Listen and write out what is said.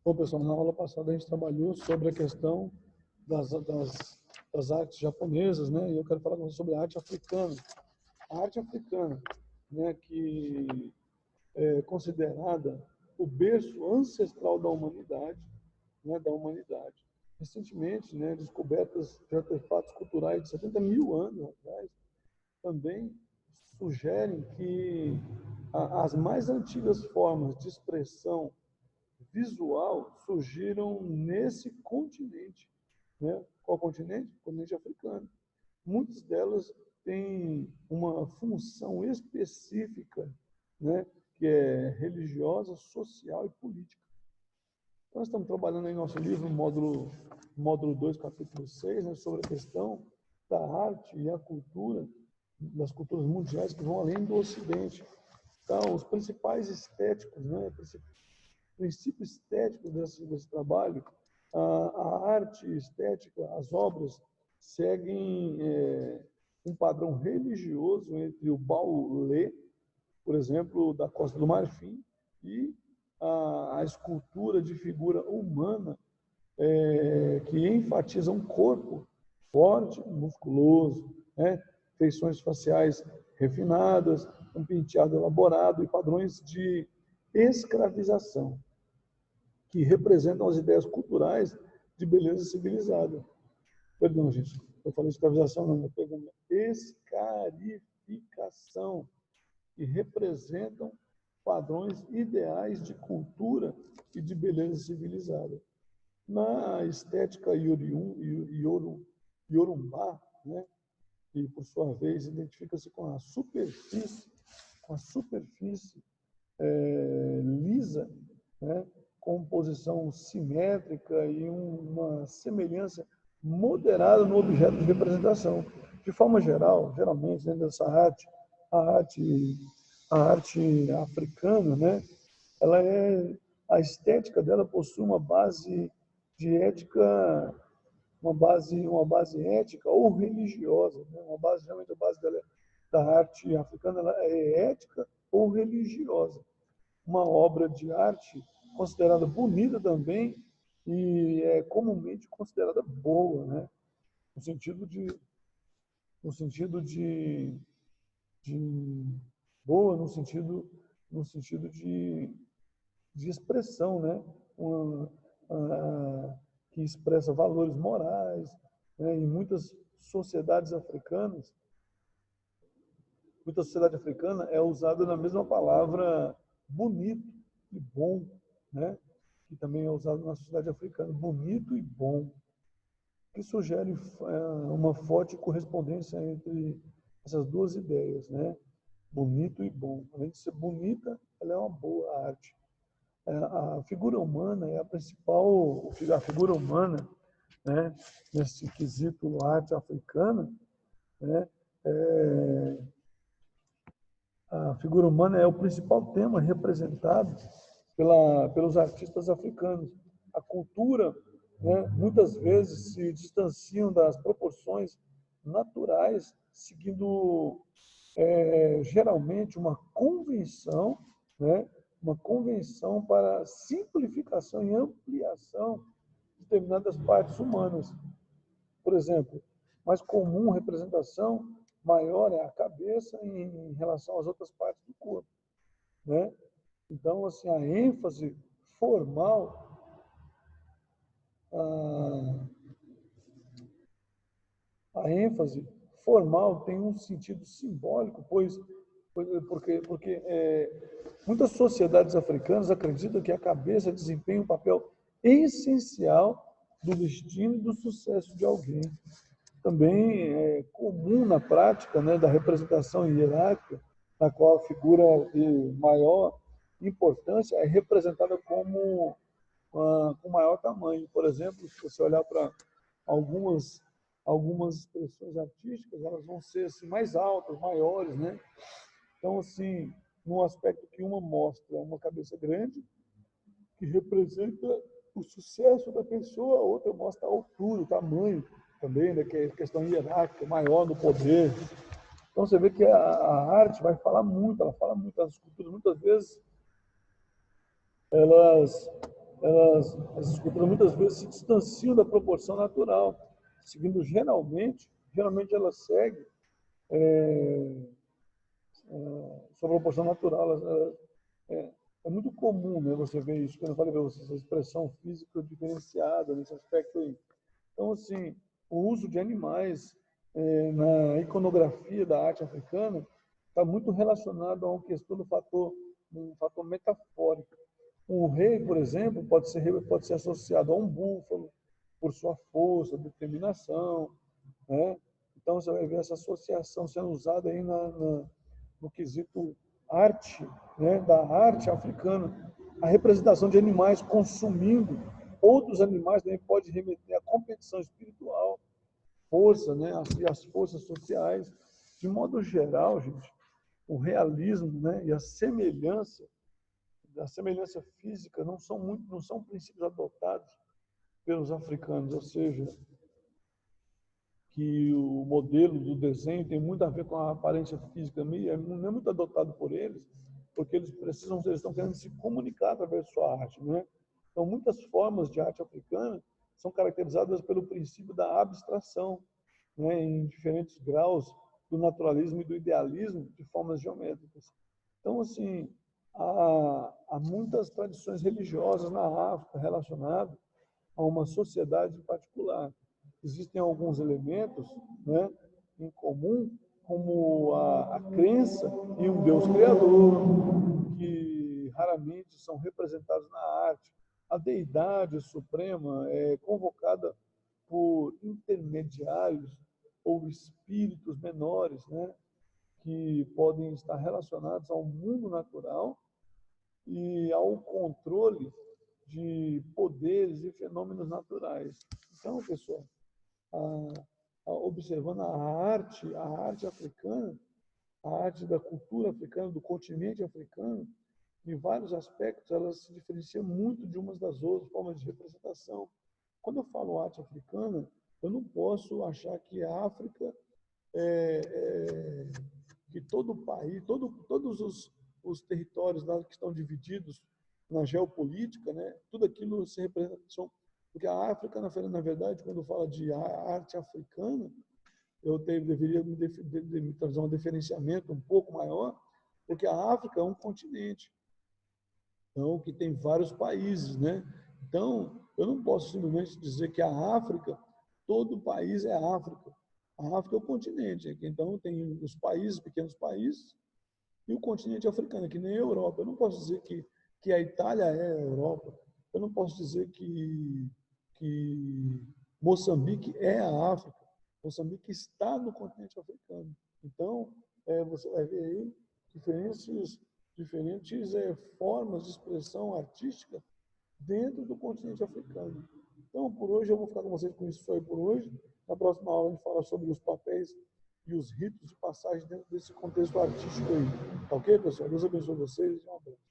Bom, pessoal, na aula passada a gente trabalhou sobre a questão das artes japonesas, né? E eu quero falar com você sobre a arte africana. A arte africana, né, que é considerada o berço ancestral da humanidade, né, Recentemente, né, descobertas de artefatos culturais de 70 mil anos atrás também sugerem que as mais antigas formas de expressão visual surgiram nesse continente, né? Qual continente? O continente africano. Muitas delas têm uma função específica, né? Que é religiosa, social e política. Nós estamos trabalhando aí no nosso livro, módulo 2, capítulo 6, né? Sobre a questão da arte e a cultura, das culturas mundiais que vão além do Ocidente. Então, os principais estéticos, né? Princípio estético desse trabalho, a arte estética, as obras seguem um padrão religioso entre o baulé, por exemplo, da Costa do Marfim, e a escultura de figura humana, que enfatiza um corpo forte, musculoso, né? Feições faciais refinadas, um penteado elaborado e padrões de escravização, que representam as ideias culturais de beleza civilizada. Perdão, gente, eu falei escravização, não, eu pego escarificação, que representam padrões ideais de cultura e de beleza civilizada. Na estética Yorumbá, né, que por sua vez identifica-se com a superfície lisa, né, composição simétrica e uma semelhança moderada no objeto de representação. De forma geral, geralmente, dentro dessa arte, a arte africana, né, a estética dela possui uma base de ética, uma base ética ou religiosa, né? Realmente a base dela, da arte africana, ela é ética ou religiosa. Uma obra de arte considerada bonita também e é comumente considerada boa, né? No sentido de boa, no sentido de expressão, né? Que expressa valores morais, né? Em muitas sociedades africanas, é usada na mesma palavra bonito e bom, né? Que também é usado na sociedade africana, bonito e bom, que sugere uma forte correspondência entre essas duas ideias, né? Bonito e bom. Além de ser bonita, ela é uma boa arte. A figura humana é a figura humana, né? Nesse quesito arte africana, né? A figura humana é o principal tema representado pelos artistas africanos. A cultura, né, muitas vezes se distanciam das proporções naturais, seguindo geralmente uma convenção, né, uma convenção para simplificação e ampliação de determinadas partes humanas. Por exemplo, mais comum representação maior é a cabeça em relação às outras partes do corpo, né? Então, assim, formal, a ênfase formal tem um sentido simbólico, porque muitas sociedades africanas acreditam que a cabeça desempenha um papel essencial do destino e do sucesso de alguém. Também é comum na prática, né, da representação hierárquica, na qual a figura de maior importância é representada com maior tamanho. Por exemplo, se você olhar para algumas expressões artísticas, elas vão ser assim, mais altas, maiores, né? Então, assim, num aspecto que uma mostra uma cabeça grande, que representa o sucesso da pessoa, a outra mostra a altura, o tamanho também, né, que é questão hierárquica, maior no poder. Então você vê que a arte ela fala muito, as esculturas muitas vezes essas culturas muitas vezes se distanciam da proporção natural, seguindo geralmente elas seguem sua proporção natural. É, é muito comum, né, você ver isso, quando eu falei para você, essa expressão física diferenciada nesse aspecto aí. Então, assim, o uso de animais na iconografia da arte africana está muito relacionado a uma questão um fator metafórico. Um rei, por exemplo, pode ser associado a um búfalo por sua força, determinação, né? Então você vai ver essa associação sendo usada aí no quesito arte, né? Da arte africana. A representação de animais consumindo outros animais também pode remeter à competição espiritual, força, né? E as forças sociais. De modo geral, gente, o realismo, né? E a semelhança física não são princípios adotados pelos africanos, ou seja, que o modelo do desenho tem muito a ver com a aparência física, não é muito adotado por eles, porque eles estão querendo se comunicar através de sua arte, né? Então, muitas formas de arte africana são caracterizadas pelo princípio da abstração, né, em diferentes graus do naturalismo e do idealismo de formas geométricas. Então, assim, há muitas tradições religiosas na África relacionadas a uma sociedade em particular. Existem alguns elementos, né, em comum, como a crença em um Deus criador, que raramente são representados na arte. A deidade suprema é convocada por intermediários ou espíritos menores, né, que podem estar relacionados ao mundo natural e ao controle de poderes e fenômenos naturais. Então, pessoal, observando a arte africana, a arte da cultura africana, do continente africano, em vários aspectos, elas se diferenciam muito de umas das outras formas de representação. Quando eu falo arte africana, eu não posso achar que a África que todo o país, todos os territórios lá que estão divididos na geopolítica, né, tudo aquilo se representa, porque a África, na verdade, quando fala de arte africana, deveria me trazer um diferenciamento um pouco maior, porque a África é um continente, então, que tem vários países, né? Então, eu não posso simplesmente dizer que a África, todo o país é África. A África é o continente, então tem os países, pequenos países, e o continente africano, que nem a Europa. Eu não posso dizer que a Itália é a Europa. Eu não posso dizer que Moçambique é a África. Moçambique está no continente africano. Então, você vai ver aí diferentes formas de expressão artística dentro do continente africano. Então, por hoje, eu vou ficar com vocês com isso aí por hoje. Na próxima aula, a gente fala sobre os papéis e os ritos de passagem dentro desse contexto artístico aí. Tá ok, pessoal? Deus abençoe vocês e um abraço.